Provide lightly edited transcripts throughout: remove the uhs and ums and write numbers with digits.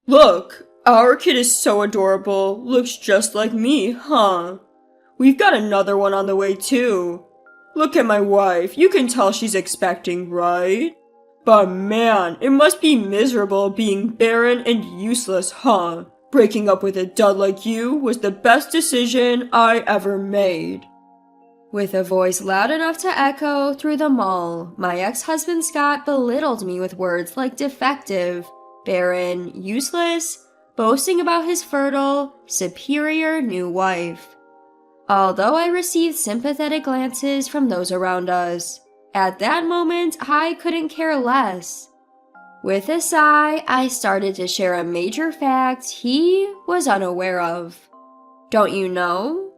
Look, our kid is so adorable. Looks just like me, huh? We've got another one on the way too. Look at my wife. You can tell she's expecting, right? But man, it must be miserable being barren and useless, huh? Breaking up with a dud like you was the best decision I ever made. With a voice loud enough to echo through the mall, my ex-husband Scott belittled me with words like defective, barren, useless, boasting about his fertile, superior new wife. Although I received sympathetic glances from those around us, at that moment I couldn't care less. With a sigh, I started to share a major fact he was unaware of. Don't you know?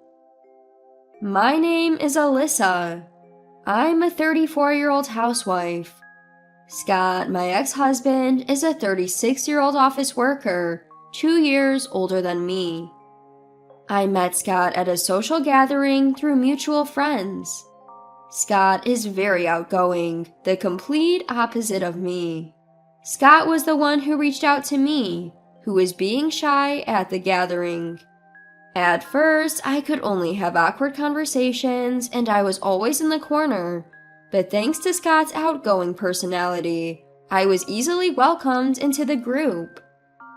My name is Alyssa. I'm a 34-year-old housewife. Scott, my ex-husband, is a 36-year-old office worker, 2 years older than me. I met Scott at a social gathering through mutual friends. Scott is very outgoing, the complete opposite of me. Scott was the one who reached out to me, who was being shy at the gathering. At first, I could only have awkward conversations and I was always in the corner, but thanks to Scott's outgoing personality, I was easily welcomed into the group.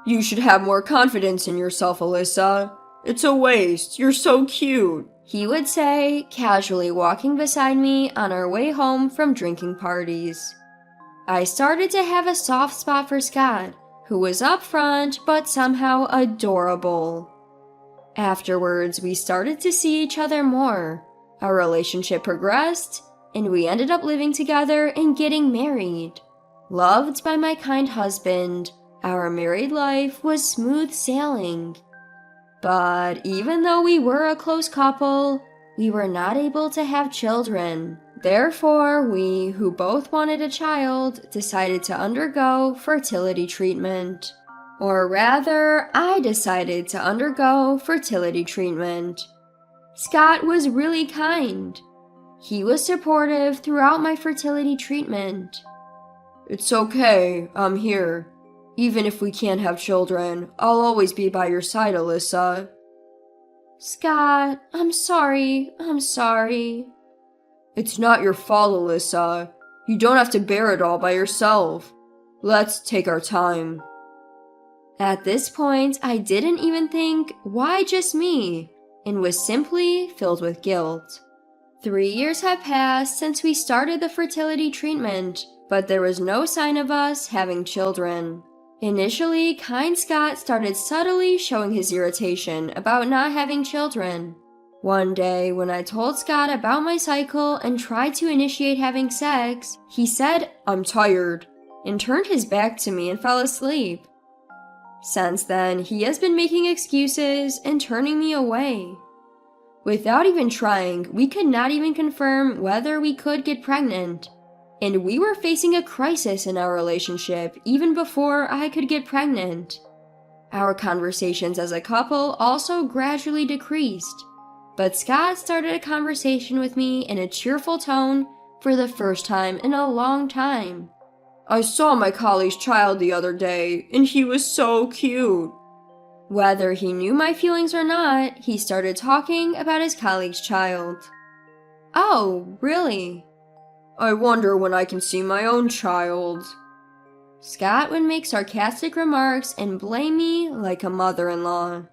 You should have more confidence in yourself, Alyssa. It's a waste. You're so cute, he would say, casually walking beside me on our way home from drinking parties. I started to have a soft spot for Scott, who was upfront but somehow adorable. Afterwards, we started to see each other more. Our relationship progressed, and we ended up living together and getting married. Loved by my kind husband, our married life was smooth sailing. But even though we were a close couple, we were not able to have children. Therefore, we, who both wanted a child, decided to undergo fertility treatment. Or rather, I decided to undergo fertility treatment. Scott was really kind. He was supportive throughout my fertility treatment. It's okay, I'm here. Even if we can't have children, I'll always be by your side, Alyssa. Scott, I'm sorry. It's not your fault, Alyssa. You don't have to bear it all by yourself. Let's take our time. At this point, I didn't even think, why just me? And was simply filled with guilt. 3 years have passed since we started the fertility treatment, but there was no sign of us having children. Initially, kind Scott started subtly showing his irritation about not having children. One day, when I told Scott about my cycle and tried to initiate having sex, he said, "I'm tired," and turned his back to me and fell asleep. Since then, he has been making excuses and turning me away. Without even trying, we could not even confirm whether we could get pregnant. And we were facing a crisis in our relationship even before I could get pregnant. Our conversations as a couple also gradually decreased, but Scott started a conversation with me in a cheerful tone for the first time in a long time. I saw my colleague's child the other day, and he was so cute. Whether he knew my feelings or not, he started talking about his colleague's child. Oh, really? I wonder when I can see my own child. Scott would make sarcastic remarks and blame me like a mother-in-law.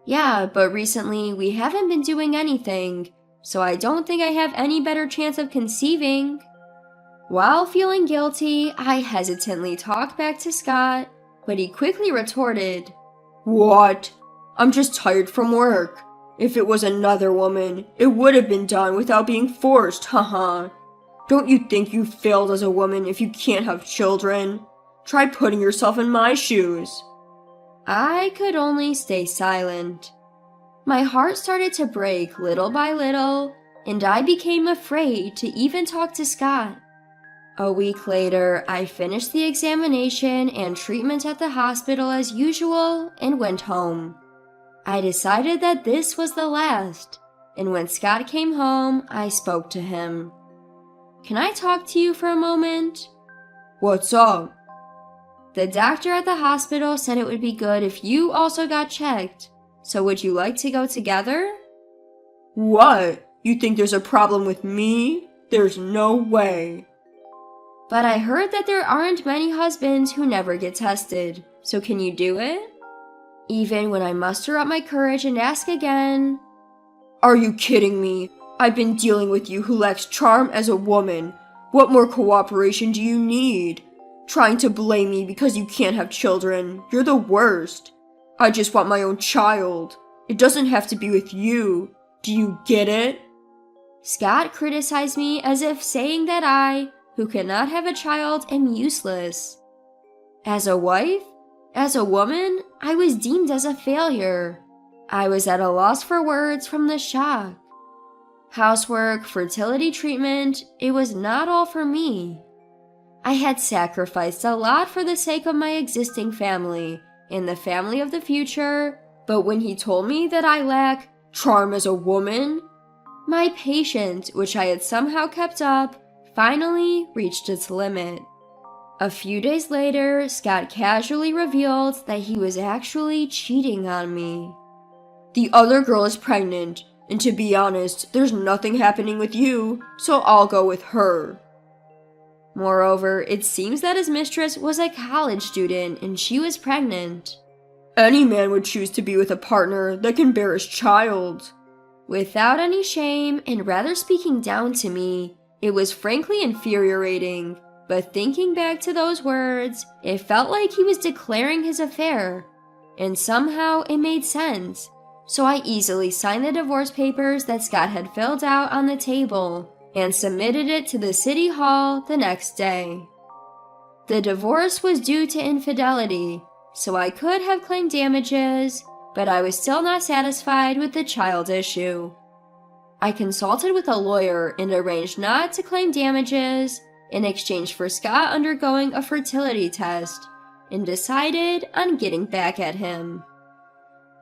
Yeah, but recently we haven't been doing anything, so I don't think I have any better chance of conceiving. While feeling guilty, I hesitantly talked back to Scott, but he quickly retorted, "What? I'm just tired from work. If it was another woman, it would have been done without being forced, haha. Don't you think you failed as a woman if you can't have children? Try putting yourself in my shoes." I could only stay silent. My heart started to break little by little, and I became afraid to even talk to Scott. A week later, I finished the examination and treatment at the hospital as usual and went home. I decided that this was the last, and when Scott came home, I spoke to him. "Can I talk to you for a moment?" "What's up?" The doctor at the hospital said it would be good if you also got checked. So would you like to go together? What? You think there's a problem with me? There's no way. But I heard that there aren't many husbands who never get tested, so can you do it? Even when I muster up my courage and ask again. Are you kidding me? I've been dealing with you who lacks charm as a woman. What more cooperation do you need? Trying to blame me because you can't have children. You're the worst. I just want my own child. It doesn't have to be with you. Do you get it? Scott criticized me as if saying that I, who cannot have a child, am useless. As a wife, as a woman, I was deemed as a failure. I was at a loss for words from the shock. Housework, fertility treatment, it was not all for me. I had sacrificed a lot for the sake of my existing family and the family of the future, but when he told me that I lack charm as a woman, my patience, which I had somehow kept up, finally reached its limit. A few days later, Scott casually revealed that he was actually cheating on me. The other girl is pregnant, and to be honest, there's nothing happening with you, so I'll go with her. Moreover, it seems that his mistress was a college student and she was pregnant. Any man would choose to be with a partner that can bear his child. Without any shame and rather speaking down to me, it was frankly infuriating, but thinking back to those words, it felt like he was declaring his affair, and somehow it made sense. So I easily signed the divorce papers that Scott had filled out on the table and submitted it to the city hall the next day. The divorce was due to infidelity, so I could have claimed damages, but I was still not satisfied with the child issue. I consulted with a lawyer and arranged not to claim damages in exchange for Scott undergoing a fertility test, and decided on getting back at him.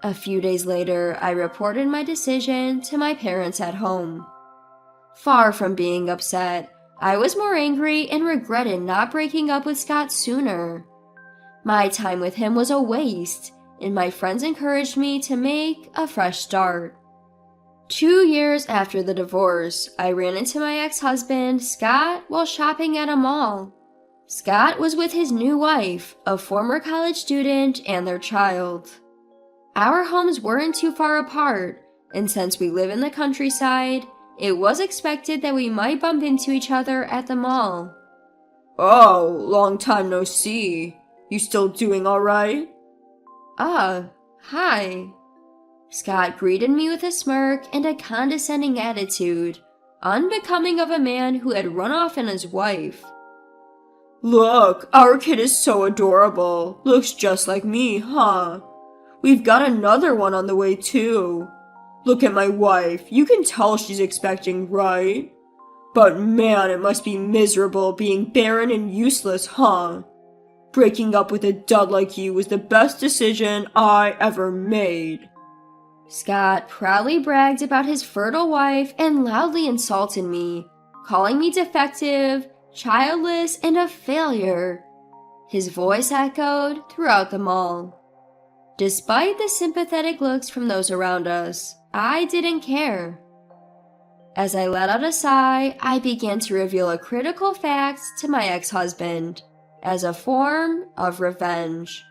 A few days later, I reported my decision to my parents at home. Far from being upset, I was more angry and regretted not breaking up with Scott sooner. My time with him was a waste, and my friends encouraged me to make a fresh start. 2 years after the divorce, I ran into my ex-husband, Scott, while shopping at a mall. Scott was with his new wife, a former college student, and their child. Our homes weren't too far apart, and since we live in the countryside, it was expected that we might bump into each other at the mall. Oh, long time no see. You still doing all right? Hi. Scott greeted me with a smirk and a condescending attitude, unbecoming of a man who had run off on his wife. Look, our kid is so adorable. Looks just like me, huh? We've got another one on the way too. Look at my wife. You can tell she's expecting, right? But man, it must be miserable being barren and useless, huh? Breaking up with a dud like you was the best decision I ever made. Scott proudly bragged about his fertile wife and loudly insulted me, calling me defective, childless, and a failure. His voice echoed throughout the mall. Despite the sympathetic looks from those around us, I didn't care. As I let out a sigh, I began to reveal a critical fact to my ex-husband, as a form of revenge.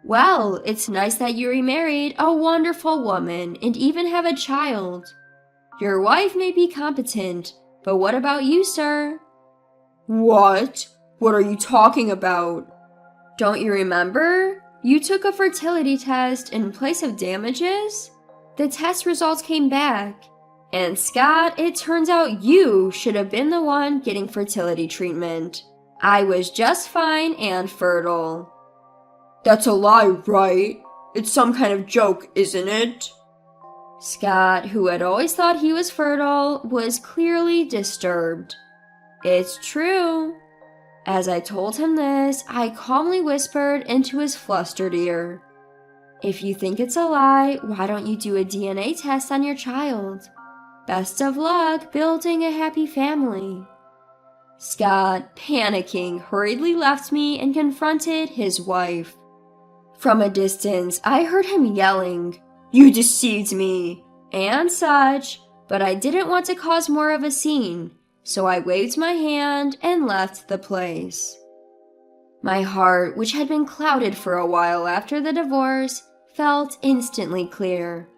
Well, it's nice that you remarried a wonderful woman and even have a child. Your wife may be competent, but what about you, sir? What? What are you talking about? Don't you remember? You took a fertility test in place of damages? The test results came back. And Scott, it turns out you should have been the one getting fertility treatment. I was just fine and fertile. That's a lie, right? It's some kind of joke, isn't it? Scott, who had always thought he was fertile, was clearly disturbed. It's true. As I told him this, I calmly whispered into his flustered ear. If you think it's a lie, why don't you do a DNA test on your child? Best of luck building a happy family. Scott, panicking, hurriedly left me and confronted his wife. From a distance, I heard him yelling, "You deceived me!" and such, but I didn't want to cause more of a scene, so I waved my hand and left the place. My heart, which had been clouded for a while after the divorce, felt instantly clear.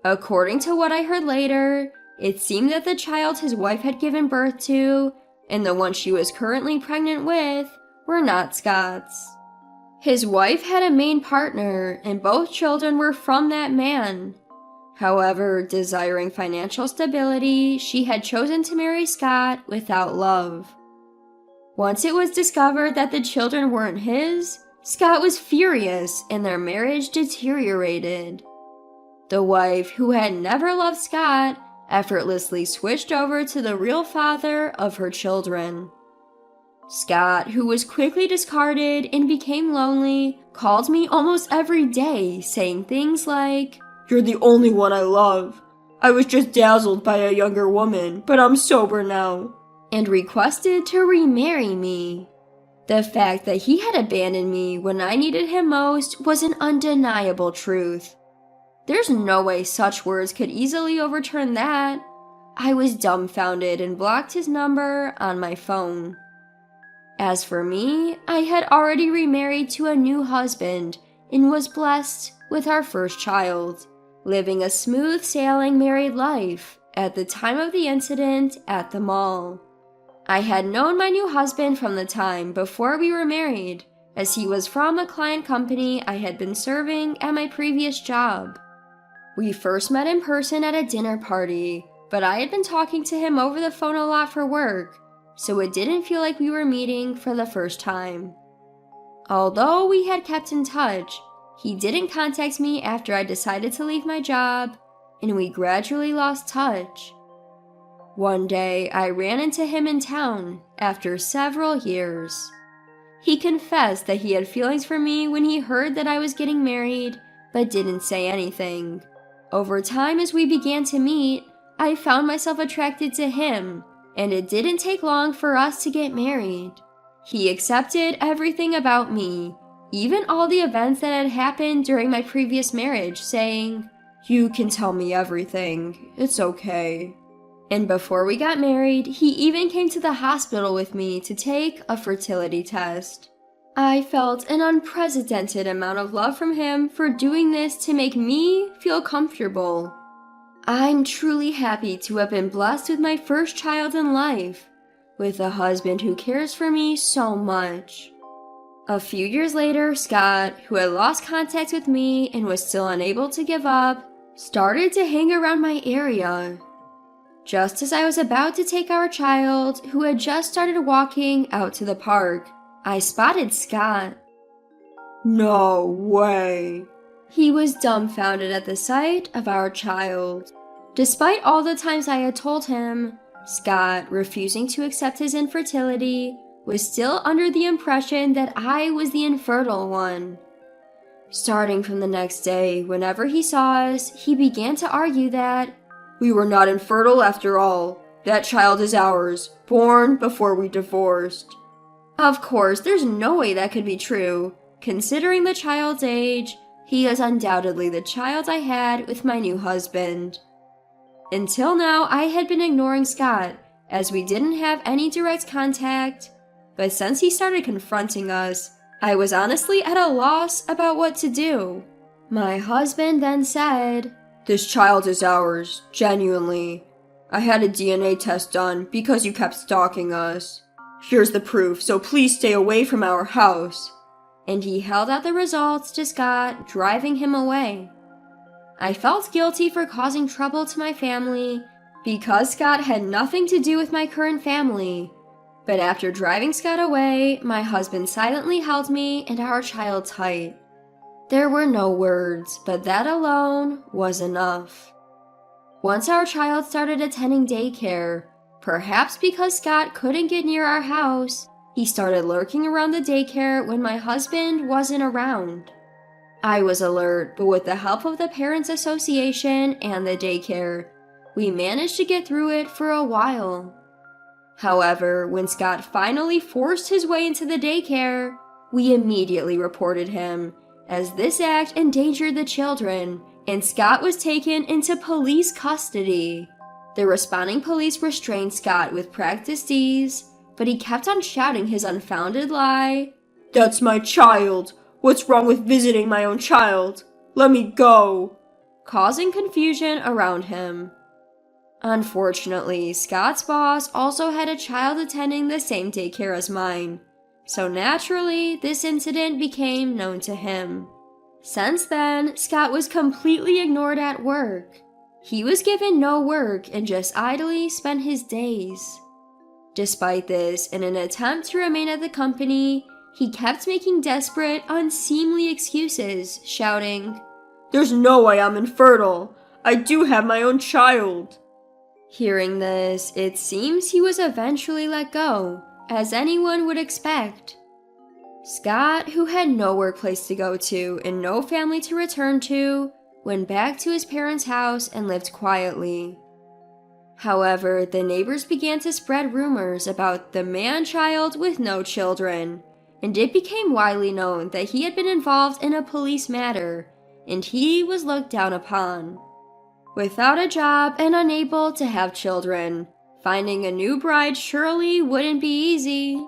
According to what I heard later, it seemed that the child his wife had given birth to, and the one she was currently pregnant with, were not Scott's. His wife had a main partner, and both children were from that man. However, desiring financial stability, she had chosen to marry Scott without love. Once it was discovered that the children weren't his, Scott was furious and their marriage deteriorated. The wife, who had never loved Scott, effortlessly switched over to the real father of her children. Scott, who was quickly discarded and became lonely, called me almost every day, saying things like, "You're the only one I love. I was just dazzled by a younger woman, but I'm sober now," and requested to remarry me. The fact that he had abandoned me when I needed him most was an undeniable truth. There's no way such words could easily overturn that. I was dumbfounded and blocked his number on my phone. As for me, I had already remarried to a new husband and was blessed with our first child, living a smooth sailing married life at the time of the incident at the mall. I had known my new husband from the time before we were married, as he was from a client company I had been serving at my previous job. We first met in person at a dinner party, but I had been talking to him over the phone a lot for work, so it didn't feel like we were meeting for the first time. Although we had kept in touch, he didn't contact me after I decided to leave my job, and we gradually lost touch. One day, I ran into him in town after several years. He confessed that he had feelings for me when he heard that I was getting married, but didn't say anything. Over time, as we began to meet, I found myself attracted to him, and it didn't take long for us to get married. He accepted everything about me, even all the events that had happened during my previous marriage, saying, "You can tell me everything, it's okay." And before we got married, he even came to the hospital with me to take a fertility test. I felt an unprecedented amount of love from him for doing this to make me feel comfortable. I'm truly happy to have been blessed with my first child in life, with a husband who cares for me so much. A few years later, Scott, who had lost contact with me and was still unable to give up, started to hang around my area. Just as I was about to take our child, who had just started walking, out to the park, I spotted Scott. "No way." He was dumbfounded at the sight of our child. Despite all the times I had told him, Scott, refusing to accept his infertility, was still under the impression that I was the infertile one. Starting from the next day, whenever he saw us, he began to argue that "We were not infertile after all. That child is ours, born before we divorced." Of course, there's no way that could be true. Considering the child's age, he is undoubtedly the child I had with my new husband. Until now, I had been ignoring Scott, as we didn't have any direct contact, but since he started confronting us, I was honestly at a loss about what to do. My husband then said, "This child is ours, genuinely. I had a DNA test done because you kept stalking us. Here's the proof, so please stay away from our house." And he held out the results to Scott, driving him away. I felt guilty for causing trouble to my family because Scott had nothing to do with my current family. But after driving Scott away, my husband silently held me and our child tight. There were no words, but that alone was enough. Once our child started attending daycare, perhaps because Scott couldn't get near our house, he started lurking around the daycare when my husband wasn't around. I was alert, but with the help of the Parents Association and the daycare, we managed to get through it for a while. However, when Scott finally forced his way into the daycare, we immediately reported him, as this act endangered the children, and Scott was taken into police custody. The responding police restrained Scott with practiced ease, but he kept on shouting his unfounded lie. "That's my child! What's wrong with visiting my own child? Let me go!" Causing confusion around him. Unfortunately, Scott's boss also had a child attending the same daycare as mine, so naturally, this incident became known to him. Since then, Scott was completely ignored at work. He was given no work and just idly spent his days. Despite this, in an attempt to remain at the company, he kept making desperate, unseemly excuses, shouting, "There's no way I'm infertile! I do have my own child!" Hearing this, it seems he was eventually let go, as anyone would expect. Scott, who had no workplace to go to and no family to return to, went back to his parents' house and lived quietly. However, the neighbors began to spread rumors about the man-child with no children, and it became widely known that he had been involved in a police matter, and he was looked down upon. Without a job and unable to have children, finding a new bride surely wouldn't be easy.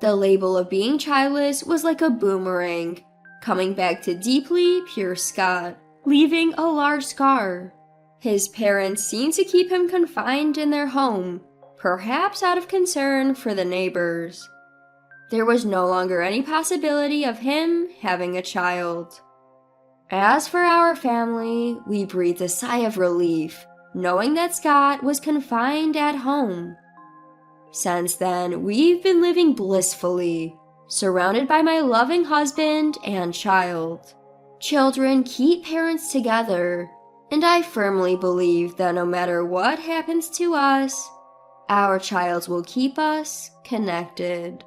The label of being childless was like a boomerang, coming back to deeply pure Scott, leaving a large scar. His parents seemed to keep him confined in their home, perhaps out of concern for the neighbors. There was no longer any possibility of him having a child. As for our family, we breathed a sigh of relief, knowing that Scott was confined at home. Since then, we've been living blissfully, surrounded by my loving husband and child. Children keep parents together, and I firmly believe that no matter what happens to us, our child will keep us connected.